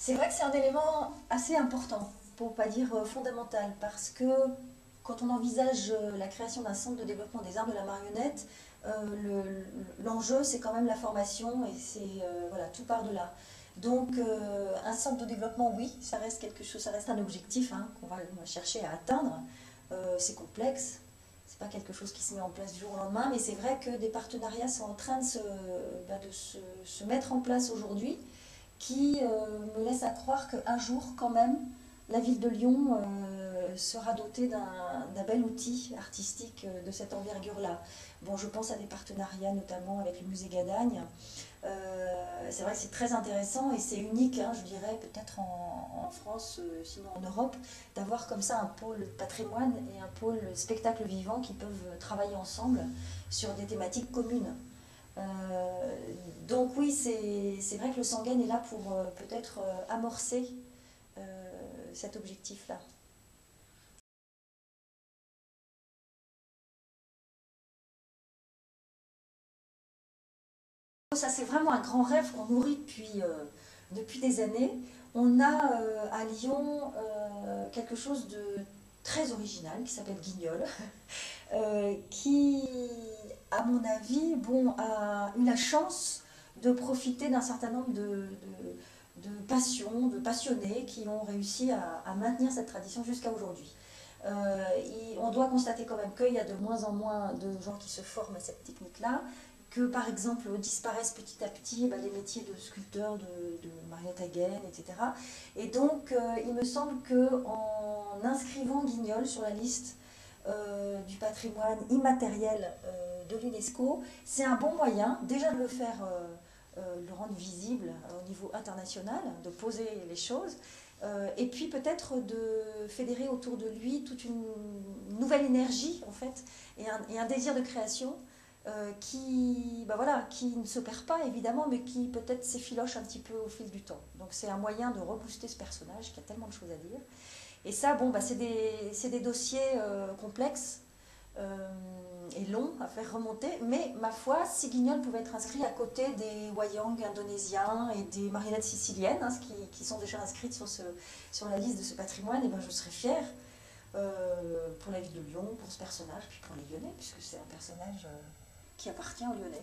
C'est vrai que c'est un élément assez important, pour ne pas dire fondamental, parce que quand on envisage la création d'un centre de développement des arts de la marionnette, l'enjeu c'est quand même la formation et c'est voilà, tout part de là. Donc un centre de développement, oui, ça reste quelque chose, ça reste un objectif hein, on va chercher à atteindre. C'est complexe, c'est pas quelque chose qui se met en place du jour au lendemain, mais c'est vrai que des partenariats sont en train se mettre en place aujourd'hui qui me laisse à croire qu'un jour, quand même, la ville de Lyon sera dotée d'un bel outil artistique de cette envergure-là. Bon, je pense à des partenariats notamment avec le musée Gadagne. C'est vrai que c'est très intéressant et c'est unique, hein, je dirais, peut-être en France, sinon en Europe, d'avoir comme ça un pôle patrimoine et un pôle spectacle vivant qui peuvent travailler ensemble sur des thématiques communes. Euh, donc oui, c'est vrai que le Sangen est là pour peut-être amorcer cet objectif-là. Ça, c'est vraiment un grand rêve qu'on nourrit depuis des années. On a à Lyon quelque chose de très original qui s'appelle Guignol, qui, à mon avis, bon, a eu la chance de profiter d'un certain nombre de passions, de passionnés qui ont réussi à maintenir cette tradition jusqu'à aujourd'hui. On doit constater quand même qu'il y a de moins en moins de gens qui se forment à cette technique-là, que par exemple disparaissent petit à petit les métiers de sculpteur, de marionnette à gaine, etc. Et donc il me semble qu'en inscrivant Guignol sur la liste du patrimoine immatériel de l'UNESCO, c'est un bon moyen déjà de le faire, le rendre visible au niveau international, de poser les choses, et puis peut-être de fédérer autour de lui toute une nouvelle énergie en fait, et un désir de création qui ne se perd pas évidemment, mais qui peut-être s'effiloche un petit peu au fil du temps. Donc c'est un moyen de rebooster ce personnage qui a tellement de choses à dire. Et ça, bon, c'est des dossiers complexes euh, et longs à faire remonter, mais ma foi, si Guignol pouvait être inscrit à côté des wayang indonésiens et des marionnettes siciliennes, hein, qui sont déjà inscrites sur la liste de ce patrimoine, et ben je serais fière pour la ville de Lyon, pour ce personnage, puis pour les Lyonnais, puisque c'est un personnage qui appartient aux Lyonnais.